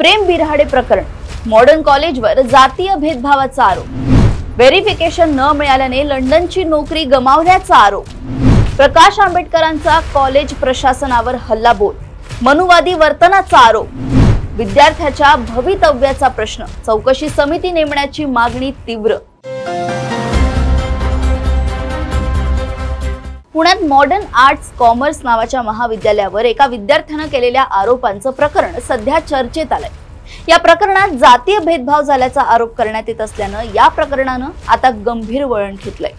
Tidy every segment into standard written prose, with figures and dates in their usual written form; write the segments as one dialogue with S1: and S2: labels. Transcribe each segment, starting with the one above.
S1: प्रेम बिरहाडे प्रकरण, मॉडर्न कॉलेजवर जातीय भेदभावाचा आरोप, व्हेरिफिकेशन न मिळाल्याने लंडनची नोकरी गमावल्याचा आरोप, प्रकाश आंबेडकरांचा कॉलेज प्रशासनावर हल्लाबोल, मनुवादी वर्तनाचा आरोप, विद्यार्थ्याच्या भवितव्याचा प्रश्न, चौकशी समिती नेमण्याची मागणी तीव्र। पुण्यात मॉडर्न आर्ट्स कॉमर्स नावाच्या महाविद्यालयावर एका विद्यार्थ्याने केलेल्या आरोपांचं प्रकरण सध्या चर्चेत आलंय। या प्रकरणात जातीय भेदभाव झाल्याचा आरोप करण्यात येत असल्यानं या प्रकरणानं आता गंभीर वळण घेतलंय।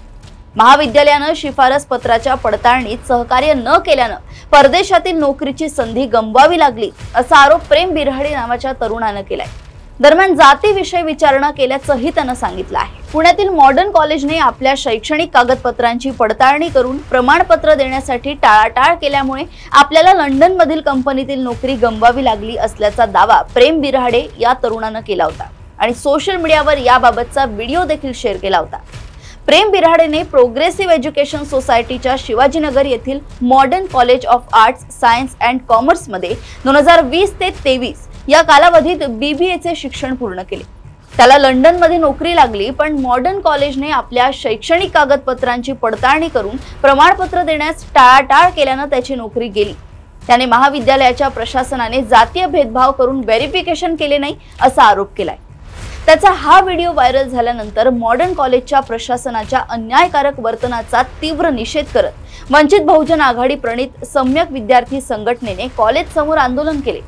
S1: महाविद्यालयानं शिफारस पत्राच्या पडताळणीत सहकार्य न केल्यानं परदेशातील नोकरीची संधी गमवावी लागली असा आरोप प्रेम बिरहाडे नावाच्या तरुणानं केलाय। दरम्यान जातीविषयी विचारणा केल्याचंही त्यानं सांगितलं आहे। पुण्यातील मॉडर्न कॉलेजने आपल्या शैक्षणिक कागदपत्रांची पडताळणी करून प्रमाणपत्र देण्यासाठी टाळाटाळ केल्यामुळे आपल्याला लंडनमधील कंपनीतील नोकरी गमवावी लागली असल्याचा दावा प्रेम बिरहाडे या तरुणानं केला होता आणि सोशल मीडियावर याबाबतचा व्हिडिओ देखील शेअर केला होता। प्रेम बिरहाडेने प्रोग्रेसिव्ह एज्युकेशन सोसायटीच्या शिवाजीनगर येथील modern college of arts, science and commerce मध्ये 2020 ते 23 या कालावधीत BBA शिक्षण पूर्ण केले। त्याला लंडनमध्ये नोकरी लागली, पण मॉडर्न कॉलेजने आपल्या शैक्षणिक कागदपत्रांची पडताळणी करून प्रमाणपत्र देण्यास टाळाटाळ केल्यानं त्याची नोकरी गेली। त्याने महाविद्यालयाच्या प्रशासनाने जातीय भेदभाव करून व्हेरिफिकेशन केले नाही असा आरोप केलाय। त्याचा हा व्हिडिओ व्हायरल झाल्यानंतर मॉडर्न कॉलेजच्या प्रशासनाच्या अन्यायकारक वर्तनाचा तीव्र निषेध करत वंचित बहुजन आघाडी प्रणित सम्यक विद्यार्थी संघटनेने कॉलेज समोर आंदोलन केले।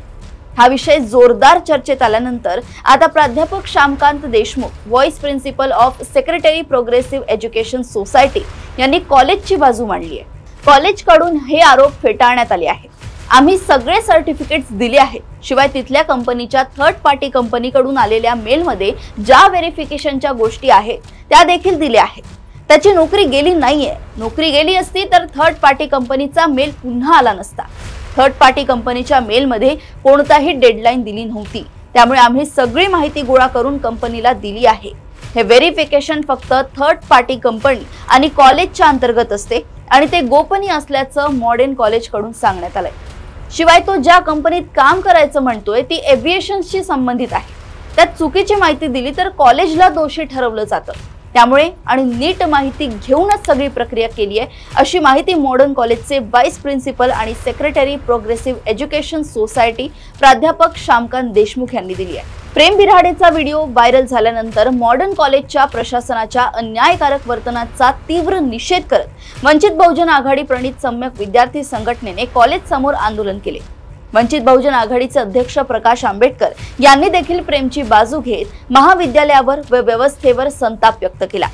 S1: हा विषय जोरदार चर्चेत आल्यानंतर आता प्राध्यापक Shyamkant Deshmukh, vice principal of secretary progressive education society यांनी कॉलेजची बाजू मांडली आहे। कॉलेजकडून हे आरोप फेटाळण्यात आले आहेत। आम्ही सगळे सर्टिफिकेट्स दिले आहेत, शिवाय तिथल्या कंपनीच्या थर्ड पार्टी कंपनीकडून आलेल्या मेलमध्ये ज्या व्हेरिफिकेशनच्या गोष्टी आहेत त्या देखील दिल्या आहेत। त्याची नोकरी गेली नाहीये। नोकरी गेली असती तर थर्ड पार्टी कंपनीचा मेल पुन्हा आला नसता। थर्ड पार्टी कंपनीच्या मेलमध्ये कोणताही डेडलाईन दिली नव्हती, त्यामुळे आम्ही सगळी माहिती गोळा करून कंपनीला दिली आहे। हे व्हेरिफिकेशन फक्त थर्ड पार्टी कंपनी आणि कॉलेजच्या अंतर्गत असते आणि ते गोपनीय असल्याचं मॉडर्न कॉलेजकडून सांगण्यात आलंय। शिवाय तो ज्या कंपनीत काम करायचं म्हणतोय ती एव्हिएशनशी संबंधित आहे। त्यात चुकीची माहिती दिली तर कॉलेजला दोषी ठरवलं जातं। त्यामुळे आणि नीट माहिती घेऊनच सगळी प्रक्रिया केली आहे अशी माहिती मॉडर्न कॉलेजचे व्हाईस प्रिन्सिपल आणि सेक्रेटरी प्रोग्रेसिव्ह एज्युकेशन सोसायटी प्राध्यापक श्यामकांत देशमुख यांनी दिली आहे। प्रेम बिरहाडेचा व्हिडिओ व्हायरल झाल्यानंतर मॉडर्न कॉलेजच्या प्रशासनाच्या अन्यायकारक वर्तनाचा तीव्र निषेध करत वंचित बहुजन आघाडी प्रणित सम्यक विद्यार्थी संघटनेने कॉलेज समोर आंदोलन केले। वंचित बहुजन आघाडीचे अध्यक्ष प्रकाश आंबेडकर यांनी देखील प्रेमची बाजू घेत महाविद्यालयावर व व्यवस्थेवर संताप व्यक्त केला।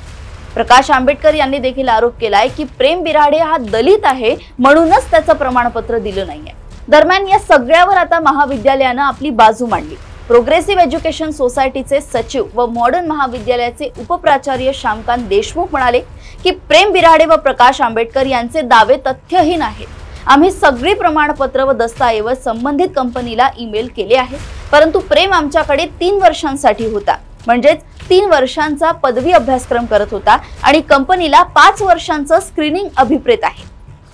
S1: प्रकाश आंबेडकर यांनी देखील आरोप केलाय की प्रेम बिरहाडे हा दलित आहे म्हणूनच त्याचं प्रमाणपत्र दिलं नाहीये। दरम्यान या सगळ्यावर आता महाविद्यालयानं आपली बाजू मांडली। प्रोग्रेसिव्ह एज्युकेशन सोसायटीचे सचिव व मॉडर्न महाविद्यालयाचे उपप्राचार्य श्यामकांत देशमुख म्हणाले की प्रेम बिरहाडे व प्रकाश आंबेडकर यांचे दावे तथ्यहीन आहेत। आम्ही सगळी प्रमाणपत्र व दस्तऐवज संबंधित कंपनीला ईमेल केले आहेत, परंतु प्रेम आमच्याकडे 3 वर्षांसाठी होता, म्हणजेच 3 वर्षांचा पदवी अभ्यासक्रम करत होता आणि कंपनीला 5 वर्षांचं स्क्रीनिंग अभिप्रेत आहे।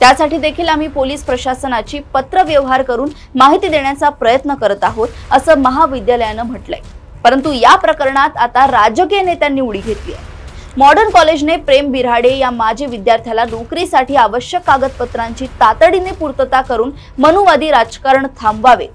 S1: त्यासाठी देखील आम्ही पोलीस प्रशासनाची पत्र व्यवहार करून माहिती देण्याचा प्रयत्न करत आहोत असं महाविद्यालयानं म्हटलंय। परंतु या प्रकरणात आता राजकीय नेत्यांनी उडी घेतली आहे। मॉडर्न कॉलेजने प्रेम बिरहाडे या माजी विद्यार्थ्याला नोकरीसाठी आवश्यक कागदपत्रांची तातडीने पूर्तता करून मनुवादी राजकारण थांबवावे।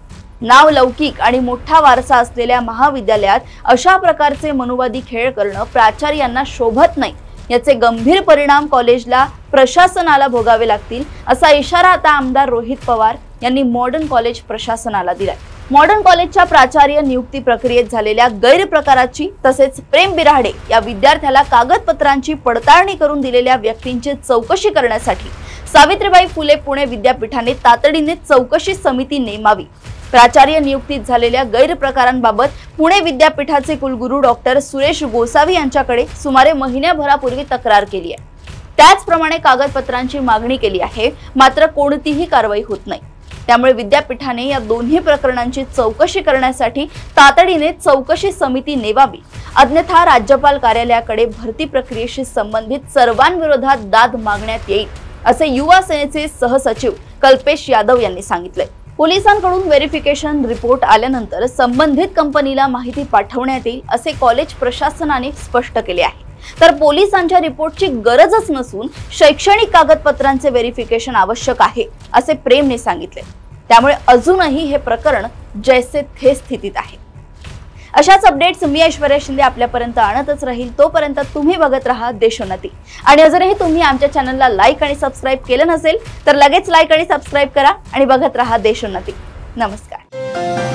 S1: नाव लौकिक आणि मोठा वारसा असलेल्या महाविद्यालयात अशा प्रकारचे मनुवादी खेळ करणं प्राचार्यांना शोभत नाही। याचे गंभीर परिणाम कॉलेजला प्रशासनाला भोगावे लागतील असा इशारा आता आमदार रोहित पवार यांनी मॉडर्न कॉलेज प्रशासनाला दिलाय। मॉडर्न कॉलेजच्या प्राचार्य नियुक्ती प्रक्रियेत झालेल्या गैरप्रकाराची तसेच प्रेम बिरहाडे या विद्यार्थ्याला कागदपत्रांची पडताळणी करून दिलेल्या व्यक्तींची चौकशी करण्यासाठी सावित्रीबाई फुले पुणे विद्यापीठाने तातडीने चौकशी समिती नेमावी। प्राचार्य नियुक्तीत झालेल्या गैरप्रकारांबाबत पुणे विद्यापीठाचे कुलगुरू डॉक्टर सुरेश गोसावी यांच्याकडे सुमारे महिन्याभरापूर्वी तक्रार केली आहे। त्याचप्रमाणे कागदपत्रांची मागणी केली आहे, मात्र कोणतीही कारवाई होत नाही। त्यामुळे विद्यापीठाने या दोन्ही प्रकरणांची चौकशी करण्यासाठी तातडीने चौकशी समिती नेमावी, अन्यथा राज्यपाल कार्यालयाकडे भरती प्रक्रियेशी संबंधित सर्वांविरोधात दाद मागण्यात येईल असे युवा सेनेचे सहसचिव कल्पेश यादव यांनी सांगितले। पोलिसांकडून व्हेरिफिकेशन रिपोर्ट आल्यानंतर संबंधित कंपनीला माहिती पाठवण्यात येईल असे कॉलेज प्रशासनाने स्पष्ट केले आहे। तर पोलिसांच्या रिपोर्टची गरजच नसून शैक्षणिक कागदपत्रांचे व्हेरिफिकेशन आवश्यक आहे असे प्रेमने सांगितले। त्यामुळे अजूनही हे प्रकरण जैसे थे स्थितीत आहे। अशाच अपडेट्स मी ऐश्वर्या शिंदे आपल्यापर्यंत आणतच राहील। तोपर्यंत तुम्ही बघत राहा देशोन्नती। आणि अजूनही तुम्ही आमच्या चॅनलला लाईक आणि सबस्क्राईब केलं नसेल तर लगेच लाईक आणि सबस्क्राईब करा आणि बघत राहा देशोन्नती। नमस्कार।